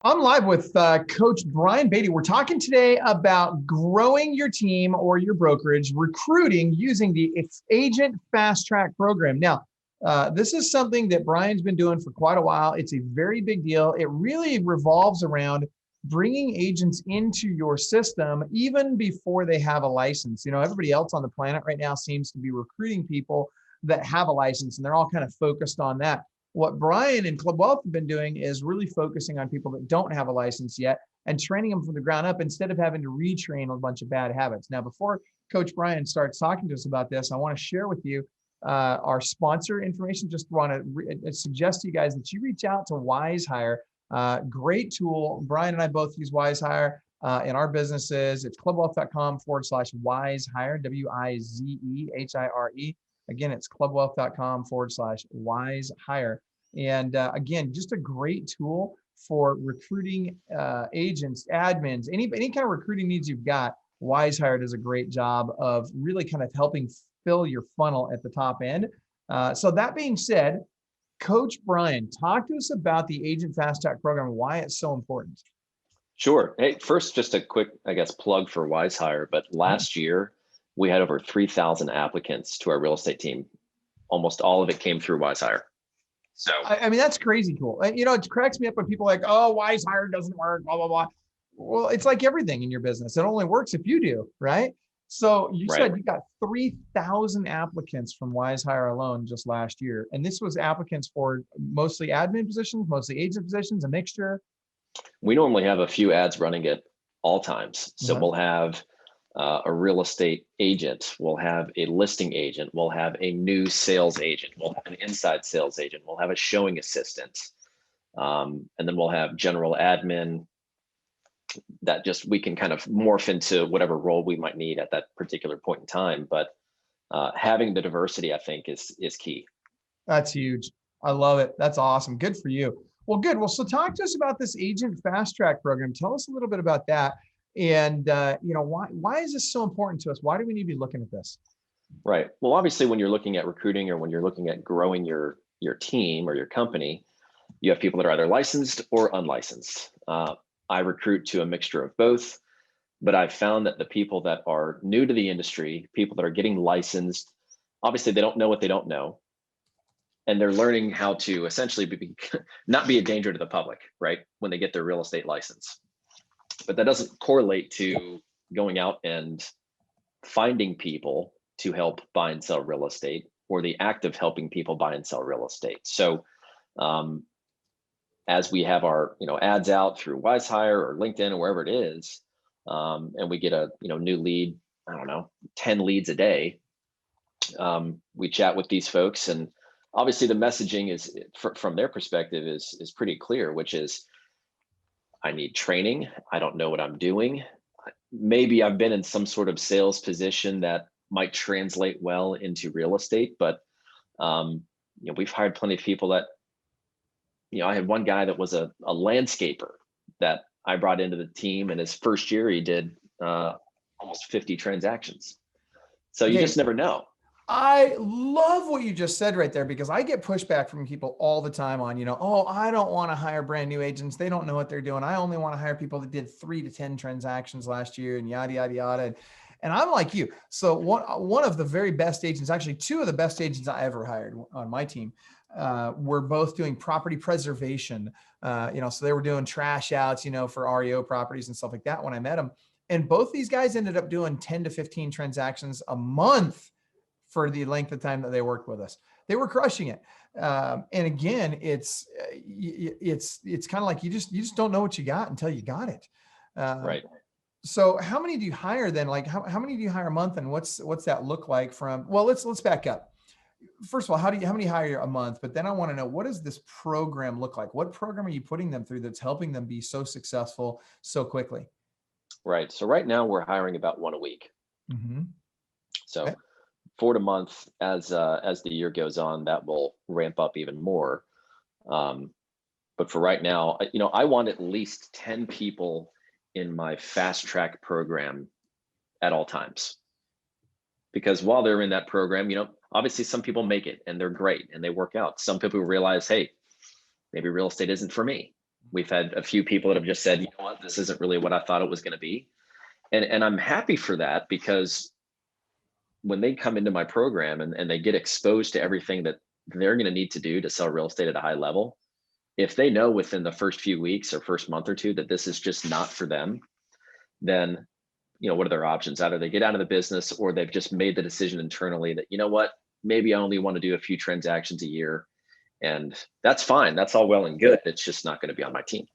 I'm live with Coach Brian Beatty. We're talking today about growing your team or your brokerage, recruiting using the Agent Fast Track program. Now, this is something that Brian's been doing for quite a while. It's a very big deal. It really revolves around bringing agents into your system even before they have a license. You know, everybody else on the planet right now seems to be recruiting people that have a license, and they're all kind of focused on that. What Brian and Club Wealth have been doing is really focusing on people that don't have a license yet and training them from the ground up instead of having to retrain a bunch of bad habits. Now, before Coach Brian starts talking to us about this, I want to share with you our sponsor information. Just want to suggest to you guys that you reach out to WiseHire. Great tool. Brian and I both use WiseHire in our businesses. It's clubwealth.com/WiseHire, WIZEHIRE. Again, it's clubwealth.com/WiseHire. And again, just a great tool for recruiting agents, admins, any kind of recruiting needs you've got. WiseHire does a great job of really kind of helping fill your funnel at the top end. So that being said, Coach Brian, talk to us about the Agent Fast Track program, why it's so important. Sure. Hey, first, just a quick, plug for WiseHire. But last year, we had over 3,000 applicants to our real estate team. Almost all of it came through WiseHire. So I mean, that's crazy cool. You know, it cracks me up when people are like, oh, WiseHire doesn't work, blah, blah, blah. Well, it's like everything in your business. It only works if you do, right? So you said you got 3,000 applicants from WiseHire alone just last year. And this was applicants for mostly admin positions, mostly agent positions, a mixture. We normally have a few ads running at all times. So we'll have a real estate agent, we'll have a listing agent, we'll have a new sales agent, we'll have an inside sales agent, we'll have a showing assistant, and then we'll have general admin that just we can kind of morph into whatever role we might need at that particular point in time. But having the diversity, I think, is key. That's huge. I love it. That's awesome. Good for you. Well, good. Well, so talk to us about this Agent Fast Track program. Tell us a little bit about that. And you know, why is this so important to us? Why do we need to be looking at this? Right. Well, obviously, when you're looking at recruiting or when you're looking at growing your team or your company, you have people that are either licensed or unlicensed. I recruit to a mixture of both, but I've found that the people that are new to the industry, people that are getting licensed, obviously they don't know what they don't know, and they're learning how to essentially not be a danger to the public, right, when they get their real estate license. But that doesn't correlate to going out and finding people to help buy and sell real estate or the act of helping people buy and sell real estate. So as we have our ads out through WiseHire or LinkedIn or wherever it is, and we get a new lead, I don't know, 10 leads a day, we chat with these folks, and obviously the messaging is from their perspective is pretty clear, which is, I need training. I don't know what I'm doing. Maybe I've been in some sort of sales position that might translate well into real estate, but we've hired plenty of people that, I had one guy that was a landscaper that I brought into the team, and his first year he did almost 50 transactions. So you just never know. I love what you just said right there, because I get pushback from people all the time on, oh, I don't want to hire brand new agents. They don't know what they're doing. I only want to hire people that did 3 to 10 transactions last year and yada, yada, yada. And I'm like you. So one of the very best agents, actually 2 of the best agents I ever hired on my team, were both doing property preservation. So they were doing trash outs, for REO properties and stuff like that when I met them. And both these guys ended up doing 10 to 15 transactions a month for the length of time that they worked with us. They were crushing it. And again, it's kind of like you just don't know what you got until you got it. Right. So how many do you hire then? Like how many do you hire a month, and what's that look like from, well, let's back up. First of all, how many hire a month? But then I want to know, what does this program look like? What program are you putting them through that's helping them be so successful so quickly? Right. So right now we're hiring about 1 a week. Mm-hmm. So okay. 4 a month. As the year goes on, that will ramp up even more. But for right now, I want at least 10 people in my fast track program at all times. Because while they're in that program, obviously some people make it and they're great and they work out. Some people realize, hey, maybe real estate isn't for me. We've had a few people that have just said, you know what, this isn't really what I thought it was going to be. And I'm happy for that, because when they come into my program and they get exposed to everything that they're going to need to do to sell real estate at a high level, if they know within the first few weeks or first month or two that this is just not for them, then, what are their options? Either they get out of the business, or they've just made the decision internally that, you know what, maybe I only want to do a few transactions a year. And that's fine. That's all well and good. It's just not going to be on my team.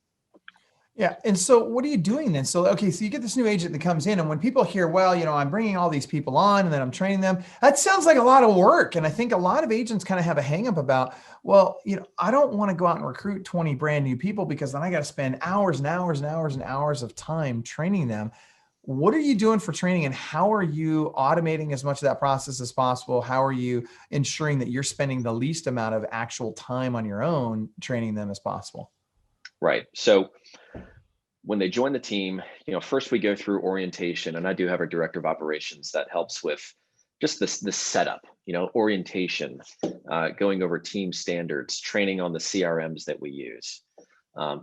Yeah. And so what are you doing then? So, okay, so you get this new agent that comes in, and when people hear, well, I'm bringing all these people on and then I'm training them, that sounds like a lot of work. And I think a lot of agents kind of have a hang up about, well, I don't want to go out and recruit 20 brand new people, because then I got to spend hours and hours and hours and hours of time training them. What are you doing for training, and how are you automating as much of that process as possible? How are you ensuring that you're spending the least amount of actual time on your own training them as possible? Right. So when they join the team, first we go through orientation, and I do have a director of operations that helps with just this setup, orientation, going over team standards, training on the CRMs that we use,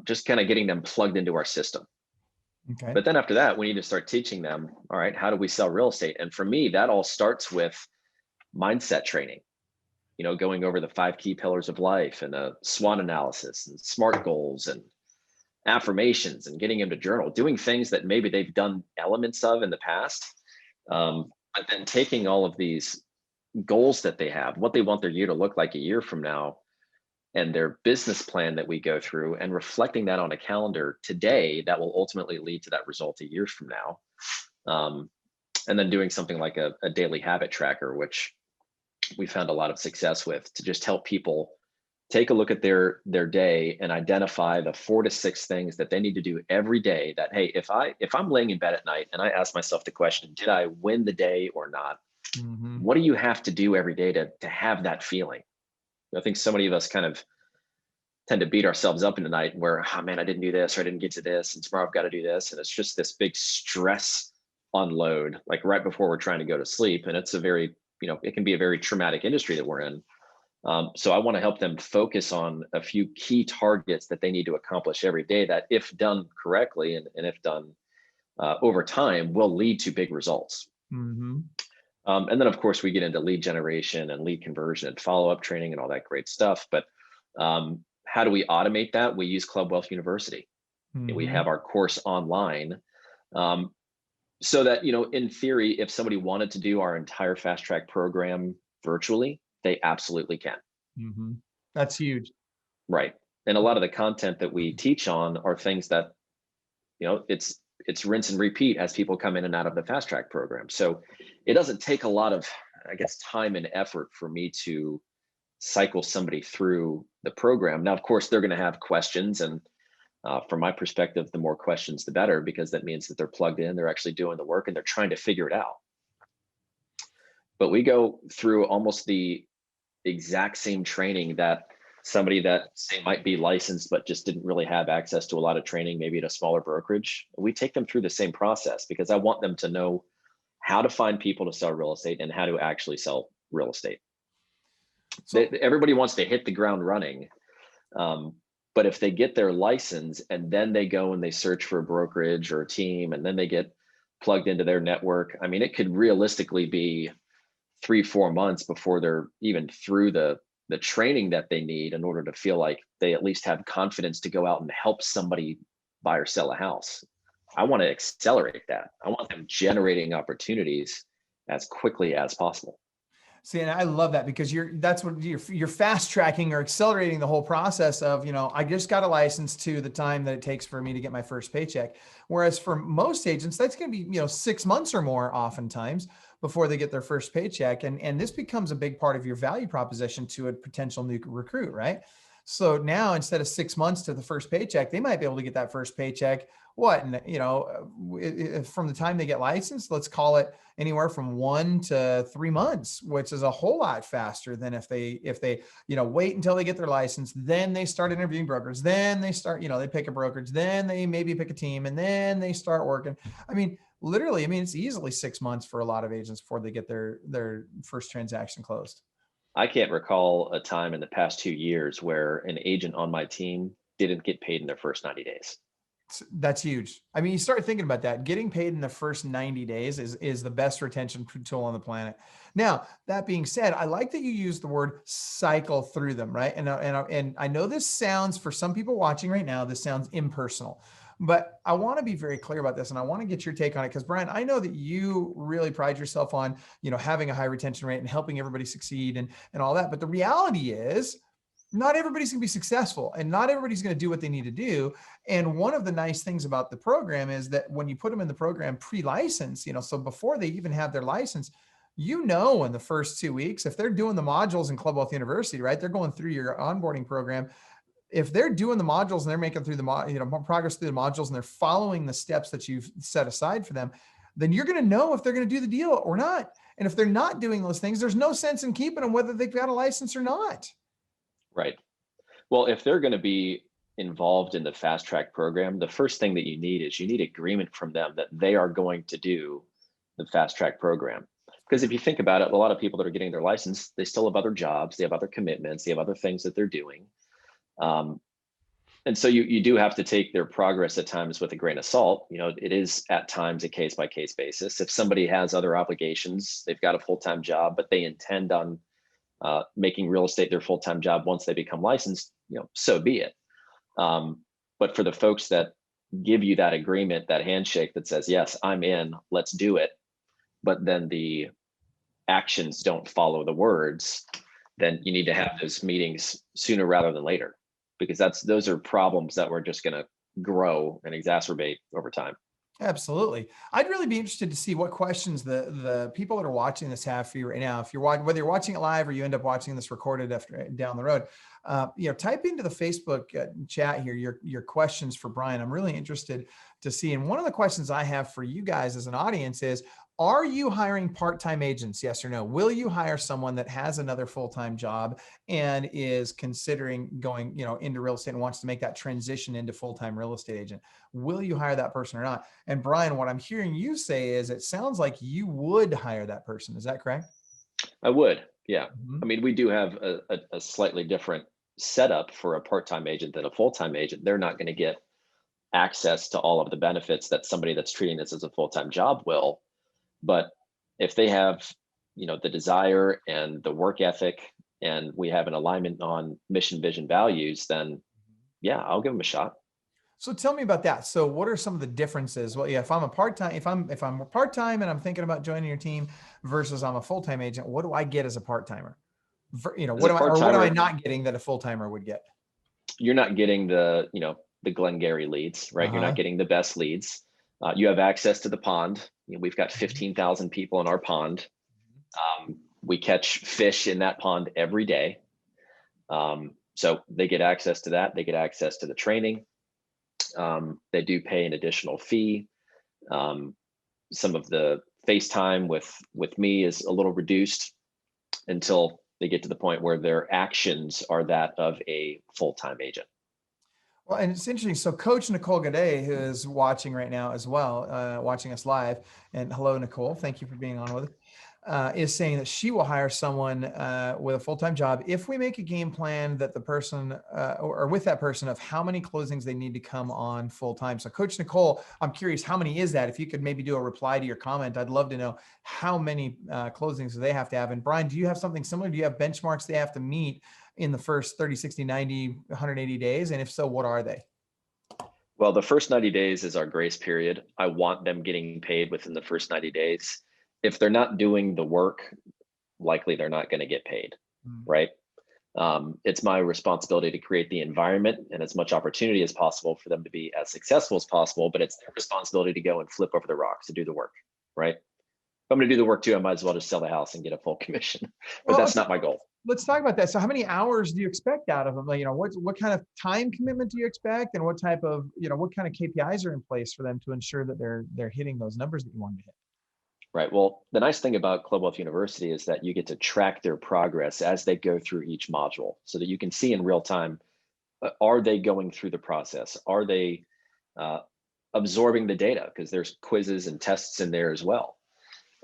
just kind of getting them plugged into our system. Okay. But then after that, we need to start teaching them, all right, how do we sell real estate? And for me, that all starts with mindset training, going over the 5 key pillars of life, and a SWOT analysis, and SMART goals, and affirmations, and getting them to journal, doing things that maybe they've done elements of in the past. But then taking all of these goals that they have, what they want their year to look like a year from now, and their business plan that we go through, and reflecting that on a calendar today that will ultimately lead to that result a year from now. And then doing something like a daily habit tracker, which we found a lot of success with, to just help people take a look at their day and identify the 4 to 6 things that they need to do every day. That, hey, if I'm laying in bed at night and I ask myself the question, did I win the day or not? Mm-hmm. What do you have to do every day to have that feeling? I think so many of us kind of tend to beat ourselves up in the night, where, oh man, I didn't do this, or I didn't get to this, and tomorrow I've got to do this. And it's just this big stress unload, like right before we're trying to go to sleep. And it's a very, it can be a very traumatic industry that we're in. So I want to help them focus on a few key targets that they need to accomplish every day, that if done correctly, and if done over time, will lead to big results. Mm-hmm. And then, of course, we get into lead generation and lead conversion and follow-up training and all that great stuff. But how do we automate that? We use Club Wealth University. Mm-hmm. We have our course online, so that, in theory, if somebody wanted to do our entire fast track program virtually, they absolutely can. Mm-hmm. That's huge. Right. And a lot of the content that we teach on are things that, it's rinse and repeat as people come in and out of the fast track program. So it doesn't take a lot of, I guess, time and effort for me to cycle somebody through the program. Now, of course, they're going to have questions. And from my perspective, the more questions, the better, because that means that they're plugged in, they're actually doing the work, and they're trying to figure it out. But we go through almost the exact same training that somebody that, say, might be licensed but just didn't really have access to a lot of training, maybe at a smaller brokerage. We take them through the same process, because I want them to know how to find people to sell real estate and how to actually sell real estate. So everybody wants to hit the ground running. But if they get their license and then they go and they search for a brokerage or a team, and then they get plugged into their network, I mean, it could realistically be 3-4 months before they're even through the training that they need in order to feel like they at least have confidence to go out and help somebody buy or sell a house. I want to accelerate that. I want them generating opportunities as quickly as possible. See, and I love that, because that's what you're fast tracking or accelerating the whole process of, I just got a license, to the time that it takes for me to get my first paycheck. Whereas for most agents, that's going to be, 6 months or more oftentimes before they get their first paycheck. And this becomes a big part of your value proposition to a potential new recruit, right? So now, instead of 6 months to the first paycheck, they might be able to get that first paycheck, from the time they get licensed, let's call it anywhere from 1 to 3 months, which is a whole lot faster than if they wait until they get their license, then they start interviewing brokers, then they start, they pick a brokerage, then they maybe pick a team, and then they start working. I mean, literally, it's easily 6 months for a lot of agents before they get their first transaction closed. I can't recall a time in the past 2 years where an agent on my team didn't get paid in their first 90 days. That's huge. I mean, you start thinking about that. Getting paid in the first 90 days is the best retention tool on the planet. Now, that being said, I like that you use the word cycle through them, right? And I know this sounds, for some people watching right now, this sounds impersonal, but I want to be very clear about this, and I want to get your take on it, because Brian, I know that you really pride yourself on, having a high retention rate and helping everybody succeed and all that. But the reality is, not everybody's going to be successful, and not everybody's going to do what they need to do. And one of the nice things about the program is that when you put them in the program pre-license, so before they even have their license, in the first 2 weeks, if they're doing the modules in Club Wealth University, right, they're going through your onboarding program. If they're doing the modules and they're making through progress through the modules, and they're following the steps that you've set aside for them, then you're going to know if they're going to do the deal or not. And if they're not doing those things, there's no sense in keeping them, whether they've got a license or not. Right. Well, if they're going to be involved in the fast track program, the first thing that you need agreement from them that they are going to do the fast track program. Because if you think about it, a lot of people that are getting their license, they still have other jobs, they have other commitments, they have other things that they're doing. And so you do have to take their progress at times with a grain of salt. It is at times a case by case basis. If somebody has other obligations, they've got a full-time job, but they intend on making real estate their full-time job once they become licensed, so be it. But for the folks that give you that agreement, that handshake that says, yes, I'm in, let's do it, but then the actions don't follow the words, then you need to have those meetings sooner rather than later, because those are problems that we're just going to grow and exacerbate over time. Absolutely. I'd really be interested to see what questions the people that are watching this have for you right now. If you're watching, whether you're watching it live or you end up watching this recorded after down the road, type into the Facebook chat here your questions for Brian. I'm really interested to see. And one of the questions I have for you guys as an audience is, are you hiring part-time agents? Yes or no? Will you hire someone that has another full-time job and is considering going, into real estate and wants to make that transition into full-time real estate agent? Will you hire that person or not? And Brian, what I'm hearing you say is it sounds like you would hire that person. Is that correct? I would. Yeah. Mm-hmm. I mean, we do have a slightly different setup for a part-time agent than a full-time agent. They're not going to get access to all of the benefits that somebody that's treating this as a full-time job will. But if they have, the desire and the work ethic, and we have an alignment on mission, vision, values, then yeah, I'll give them a shot. So tell me about that. So what are some of the differences? Well, yeah, if I'm a part-time, if I'm a part-time and I'm thinking about joining your team versus I'm a full-time agent, what do I get as a part-timer? What am I not getting that a full-timer would get? You're not getting the Glengarry leads, right? You're not getting the best leads. You have access to the pond. We've got 15,000 people in our pond. We catch fish in that pond every day. So they get access to that. They get access to the training. They do pay an additional fee. Some of the FaceTime with me is a little reduced until they get to the point where their actions are that of a full-time agent. Well, and it's interesting. So Coach Nicole Gooday, who is watching right now as well, watching us live, and hello, Nicole, thank you for being on with us, is saying that she will hire someone with a full-time job if we make a game plan that the person or with that person of how many closings they need to come on full-time. So Coach Nicole, I'm curious, how many is that? If you could maybe do a reply to your comment, I'd love to know how many closings do they have to have. And Brian, do you have something similar? Do you have benchmarks they have to meet in the first 30, 60, 90, 180 days? And if so, what are they? Well, the first 90 days is our grace period. I want them getting paid within the first 90 days. If they're not doing the work, likely they're not going to get paid, right? It's my responsibility to create the environment and as much opportunity as possible for them to be as successful as possible, but it's their responsibility to go and flip over the rocks to do the work, right? If I'm going to do the work too, I might as well just sell the house and get a full commission, but that's not my goal. Let's talk about that. So how many hours do you expect out of them? What kind of time commitment do you expect? And what type of, what kind of KPIs are in place for them to ensure that they're hitting those numbers that you want to hit? Right. Well, the nice thing about Club Wealth University is that you get to track their progress as they go through each module so that you can see in real time, are they going through the process? Are they absorbing the data? Because there's quizzes and tests in there as well.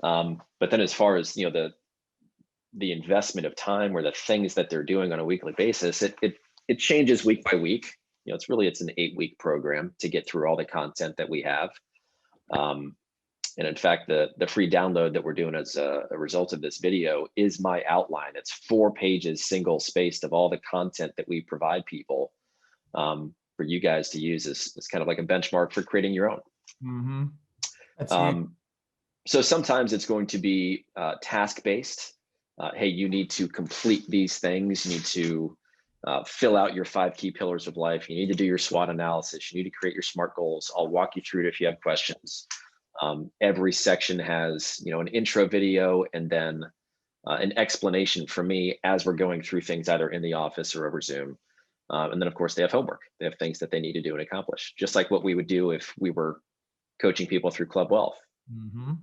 But then as far as, the investment of time or the things that they're doing on a weekly basis, it changes week by week. it's an 8-week program to get through all the content that we have. And in fact, the free download that we're doing as a result of this video is my outline. It's 4 pages, single spaced, of all the content that we provide people for you guys to use as kind of like a benchmark for creating your own. Mm-hmm. That's huge. So sometimes it's going to be task-based. Hey, you need to complete these things. You need to fill out your 5 key pillars of life. You need to do your SWOT analysis. You need to create your SMART goals. I'll walk you through it if you have questions. Every section has, an intro video and then an explanation from me as we're going through things either in the office or over Zoom. And then of course they have homework. They have things that they need to do and accomplish, just like what we would do if we were coaching people through Club Wealth. Mm-hmm.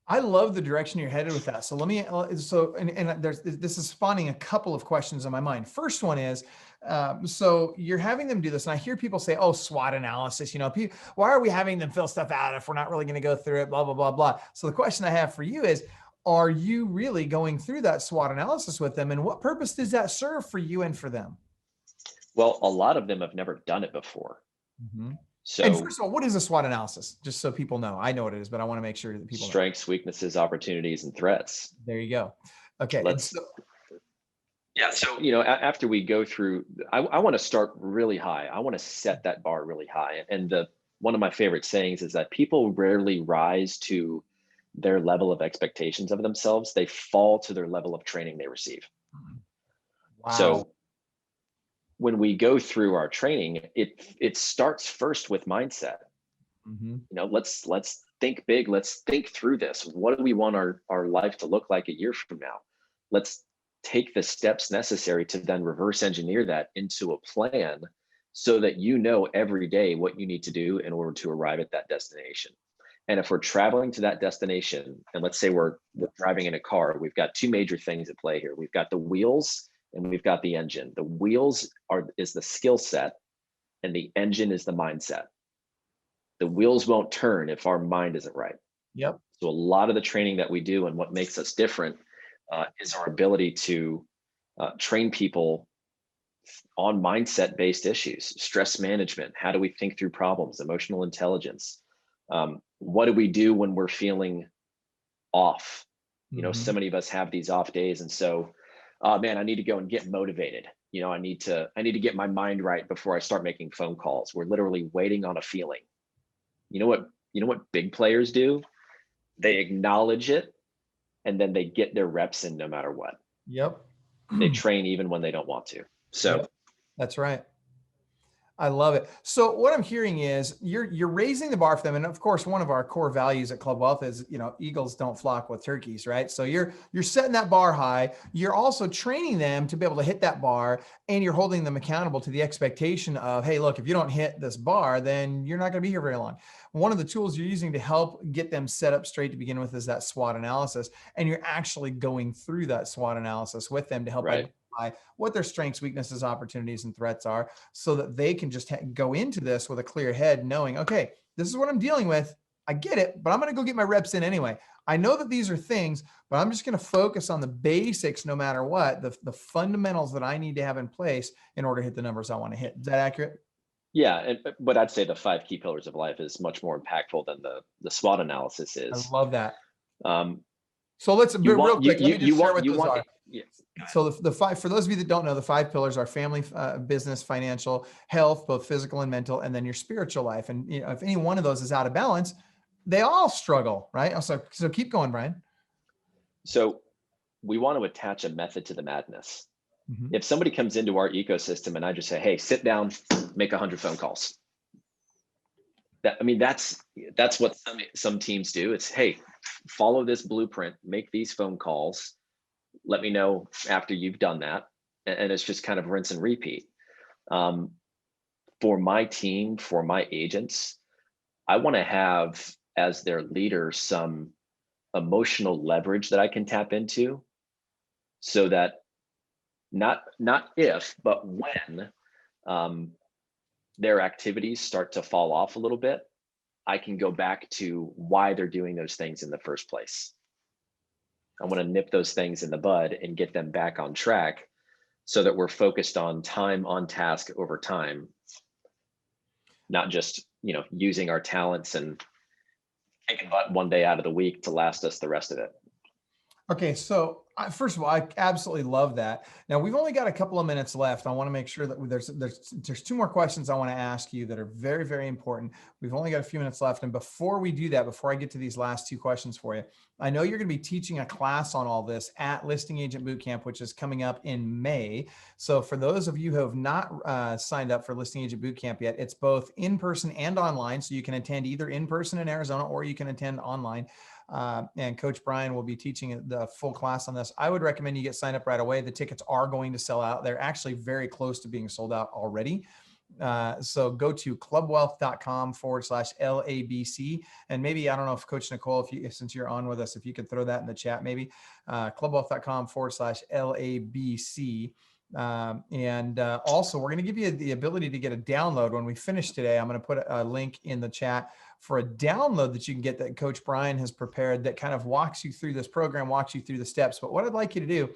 I love the direction you're headed with that. So let me, and this is spawning a couple of questions in my mind. First one is, so you're having them do this, and I hear people say, oh, SWOT analysis, why are we having them fill stuff out if we're not really going to go through it, blah, blah, blah, blah. So the question I have for you is, are you really going through that SWOT analysis with them, and what purpose does that serve for you and for them? Well, a lot of them have never done it before. Mm-hmm. So, and first of all, what is a SWOT analysis? Just so people know. I know what it is, but I want to make sure that people strengths, weaknesses, opportunities, and threats. There you go. Okay. So, after we go through, I want to start really high. I want to set that bar really high. And one of my favorite sayings is that people rarely rise to their level of expectations of themselves. They fall to their level of training they receive. Wow. So when we go through our training, it starts first with mindset. Mm-hmm. Let's think big. Let's think through this. What do we want our life to look like a year from now? Let's take the steps necessary to then reverse engineer that into a plan so that every day what you need to do in order to arrive at that destination. And if we're traveling to that destination, and let's say we're driving in a car, we've got 2 major things at play here. We've got the wheels and we've got the engine. The wheels is the skill set, and the engine is the mindset. The wheels won't turn if our mind isn't right. Yep. So a lot of the training that we do and what makes us different is our ability to train people on mindset-based issues, stress management. How do we think through problems? Emotional intelligence. What do we do when we're feeling off? Mm-hmm. So many of us have these off days, and so, man, I need to go and get motivated. I need to get my mind right before I start making phone calls. We're literally waiting on a feeling. You know what big players do? They acknowledge it, and then they get their reps in no matter what. Yep. They train even when they don't want to. So yep. That's right. I love it. So what I'm hearing is you're raising the bar for them. And of course, one of our core values at Club Wealth is, eagles don't flock with turkeys, right? So you're setting that bar high. You're also training them to be able to hit that bar, and you're holding them accountable to the expectation of, hey, look, if you don't hit this bar, then you're not going to be here very long. One of the tools you're using to help get them set up straight to begin with is that SWOT analysis. And you're actually going through that SWOT analysis with them to help identify what their strengths, weaknesses, opportunities, and threats are, so that they can just go into this with a clear head, knowing, okay, this is what I'm dealing with. I get it, but I'm going to go get my reps in anyway. I know that these are things, but I'm just going to focus on the basics no matter what, the fundamentals that I need to have in place in order to hit the numbers I want to hit. Is that accurate? Yeah, but I'd say the 5 key pillars of life is much more impactful than the SWOT analysis is. I love that. So let's real quick. Let me just share what those are. Yes. So the 5, for those of you that don't know, the 5 pillars are family, business, financial, health, both physical and mental, and then your spiritual life. And if any one of those is out of balance, they all struggle, right? So keep going, Brian. So we want to attach a method to the madness. Mm-hmm. If somebody comes into our ecosystem and I just say, hey, sit down, make 100 phone calls. That's what some teams do. It's, hey, follow this blueprint, make these phone calls. Let me know after you've done that. And it's just kind of rinse and repeat. For my team, for my agents, I want to have as their leader some emotional leverage that I can tap into, so that not if, but when their activities start to fall off a little bit, I can go back to why they're doing those things in the first place. I want to nip those things in the bud and get them back on track, so that we're focused on time on task over time, not just, using our talents and taking but one day out of the week to last us the rest of it. Okay, so first of all, I absolutely love that. Now we've only got a couple of minutes left. I want to make sure that there's two more questions I want to ask you that are very, very important. We've only got a few minutes left, and before we do that, before I get to these last two questions for you, I know you're going to be teaching a class on all this at Listing Agent Bootcamp, which is coming up in May. So for those of you who have not signed up for Listing Agent Bootcamp yet, it's both in person and online. So you can attend either in person in Arizona or you can attend online. And Coach Brian will be teaching the full class on this. I would recommend you get signed up right away. The tickets are going to sell out. They're actually very close to being sold out already. So go to clubwealth.com/LABC. And maybe, I don't know if Coach Nicole, since you're on with us, if you could throw that in the chat, maybe clubwealth.com/LABC. Also, we're going to give you the ability to get a download when we finish today. I'm going to put a link in the chat for a download that you can get that Coach Brian has prepared that kind of walks you through this program, walks you through the steps. But what I'd like you to do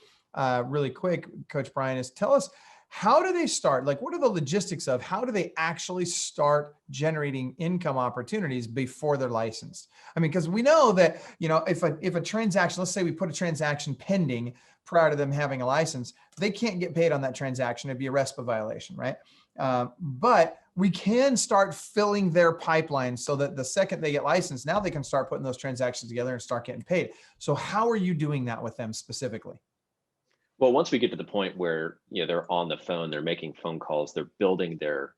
really quick, Coach Brian, is tell us, how do they start? Like, what are the logistics of how do they actually start generating income opportunities before they're licensed? I mean, because we know that, if a transaction, let's say we put a transaction pending prior to them having a license, they can't get paid on that transaction. It'd be a RESPA violation, right? But we can start filling their pipeline so that the second they get licensed, now they can start putting those transactions together and start getting paid. So how are you doing that with them specifically? Well, once we get to the point where, they're on the phone, they're making phone calls, they're building their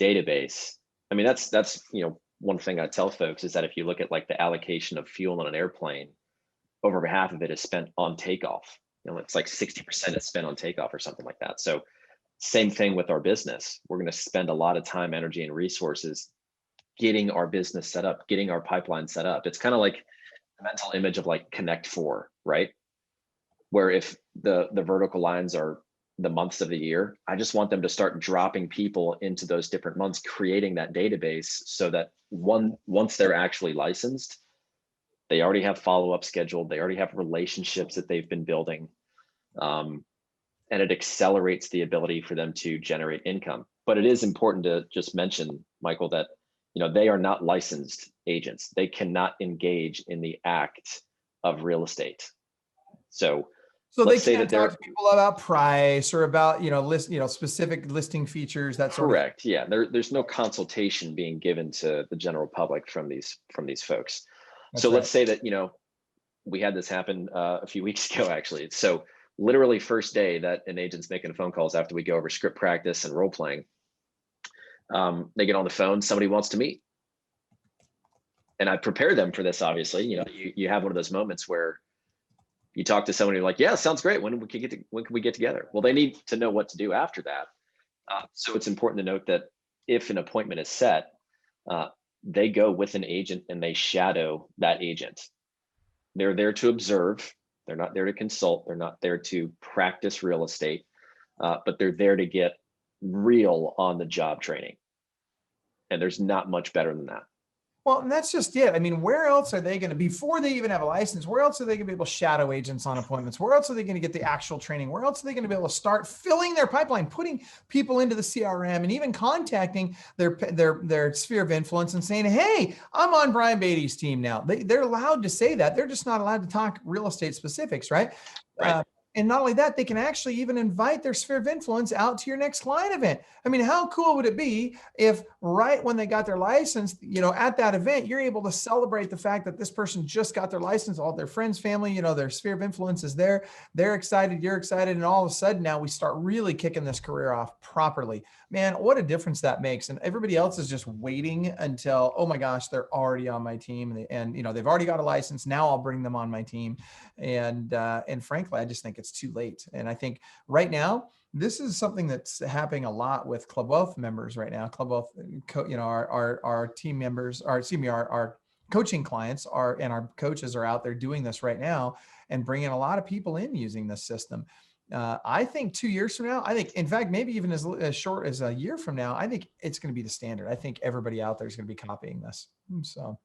database. I mean, that's one thing I tell folks is that if you look at like the allocation of fuel on an airplane, over half of it is spent on takeoff. It's like 60% is spent on takeoff or something like that. So same thing with our business. We're going to spend a lot of time, energy, and resources getting our business set up, getting our pipeline set up. It's kind of like the mental image of like Connect 4, right? Where if the vertical lines are the months of the year, I just want them to start dropping people into those different months, creating that database so that once they're actually licensed, they already have follow-up scheduled, they already have relationships that they've been building. And it accelerates the ability for them to generate income. But it is important to just mention, Michael, that they are not licensed agents. They cannot engage in the act of real estate. So they can't talk to people about price or about specific listing features. That's correct. Yeah, there's no consultation being given to the general public from these folks. So let's say that we had this happen a few weeks ago, actually. So literally first day that an agent's making phone calls after we go over script practice and role playing, they get on the phone, somebody wants to meet. And I prepare them for this, obviously. You have one of those moments where you talk to someone, you're like, yeah, sounds great. When can we get together? Well, they need to know what to do after that. So it's important to note that if an appointment is set, they go with an agent and they shadow that agent. They're there to observe. They're not there to consult. They're not there to practice real estate, but they're there to get real on the job training. And there's not much better than that. Well, and that's just it. I mean, where else are they going to, before they even have a license, where else are they going to be able to shadow agents on appointments? Where else are they going to get the actual training? Where else are they going to be able to start filling their pipeline, putting people into the CRM, and even contacting their sphere of influence and saying, hey, I'm on Brian Beatty's team now. They're allowed to say that. They're just not allowed to talk real estate specifics, right? And not only that, they can actually even invite their sphere of influence out to your next client event. I mean, how cool would it be if right when they got their license, at that event, you're able to celebrate the fact that this person just got their license, all their friends, family, their sphere of influence is there. They're excited, you're excited. And all of a sudden now we start really kicking this career off properly. Man, what a difference that makes. And everybody else is just waiting until, oh my gosh, they're already on my team. And they've already got a license. Now I'll bring them on my team. And frankly, I just think it's too late. And I think right now, this is something that's happening a lot with Club Wealth members right now. Club Wealth, our team members, our coaching clients and our coaches are out there doing this right now and bringing a lot of people in using this system. I think 2 years from now, in fact, maybe even as short as a year from now, I think it's going to be the standard. I think everybody out there is going to be copying this. So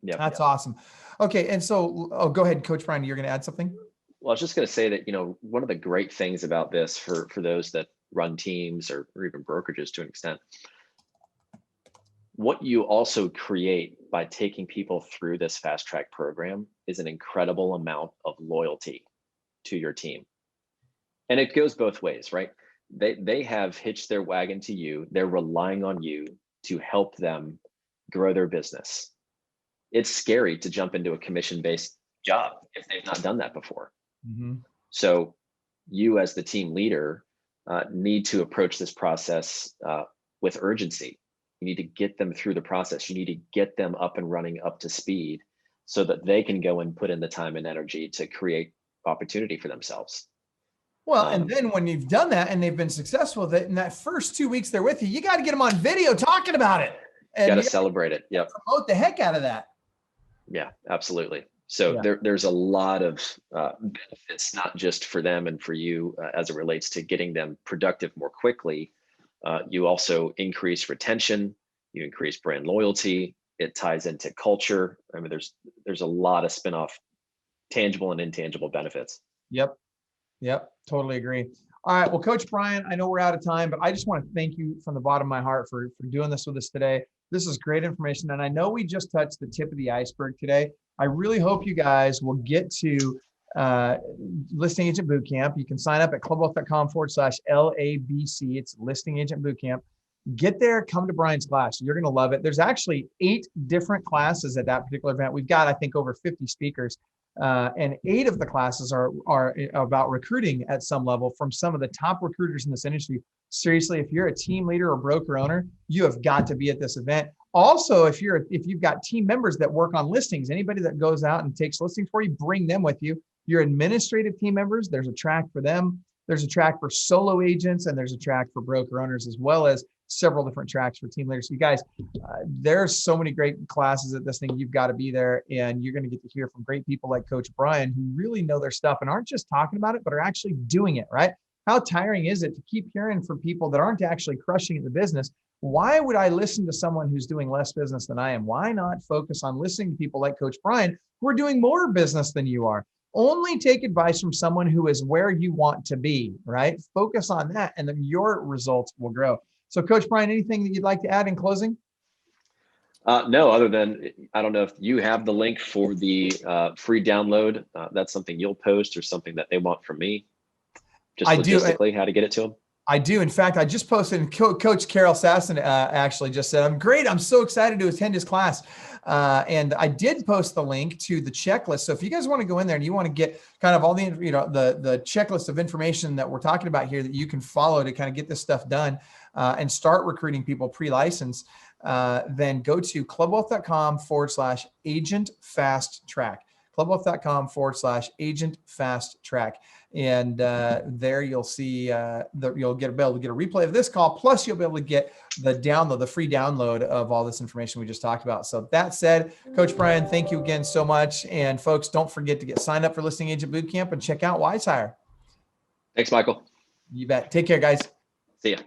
that's awesome. Okay. And so, go ahead, Coach Brian, you're going to add something? Well, I was just going to say that, one of the great things about this for those that run teams or even brokerages to an extent, what you also create by taking people through this fast track program is an incredible amount of loyalty to your team. And it goes both ways, right? They have hitched their wagon to you. They're relying on you to help them grow their business. It's scary to jump into a commission-based job if they've not done that before. Mm-hmm. So you as the team leader need to approach this process with urgency. You need to get them through the process. You need to get them up and running, up to speed, so that they can go and put in the time and energy to create opportunity for themselves. Well, and then when you've done that and they've been successful with it, in that first 2 weeks they're with you, you got to get them on video talking about it. And got to celebrate it. Yep. Promote the heck out of that. Yeah, absolutely. So there's a lot of benefits, not just for them and for you as it relates to getting them productive more quickly. You also increase retention, you increase brand loyalty. It ties into culture. I mean, there's a lot of spin-off tangible and intangible benefits. Yep, totally agree. All right, well, Coach Brian, I know we're out of time, but I just want to thank you from the bottom of my heart for doing this with us today. This is great information, and I know we just touched the tip of the iceberg today. I really hope you guys will get to Listing Agent Bootcamp. You can sign up at clubwealth.com/LABC. It's Listing Agent Bootcamp. Get there, come to Brian's class. You're going to love it. There's actually 8 different classes at that particular event. We've got, I think, over 50 speakers. And 8 of the classes are about recruiting at some level from some of the top recruiters in this industry. Seriously, if you're a team leader or broker owner, you have got to be at this event. Also, if you've got team members that work on listings, anybody that goes out and takes listings for you, bring them with you. Your administrative team members, there's a track for them. There's a track for solo agents, and there's a track for broker owners, as well as several different tracks for team leaders. So you guys, there's so many great classes at this thing. You've got to be there, and you're going to get to hear from great people like Coach Brian, who really know their stuff and aren't just talking about it, but are actually doing it, right? How tiring is it to keep hearing from people that aren't actually crushing it in the business? Why would I listen to someone who's doing less business than I am? Why not focus on listening to people like Coach Brian, who are doing more business than you are? Only take advice from someone who is where you want to be, right? Focus on that, and then your results will grow. So, Coach Brian, anything that you'd like to add in closing? No, other than, I don't know if you have the link for the free download. That's something you'll post, or something that they want from me? Just logistically, how to get it to them? I do. In fact, I just posted, and Coach Carol Sasson actually just said, I'm great. I'm so excited to attend his class. And I did post the link to the checklist. So if you guys want to go in there and you want to get kind of all the, the checklist of information that we're talking about here that you can follow to kind of get this stuff done and start recruiting people pre-license, then go to clubwealth.com/agent fast track. clubwealth.com/agent fast track. And there you'll see you'll be able to get a replay of this call. Plus you'll be able to get the free download of all this information we just talked about. So that said, Coach Brian, thank you again so much. And folks, don't forget to get signed up for Listing Agent Bootcamp and check out WiseHire. Thanks, Michael. You bet. Take care, guys. See ya.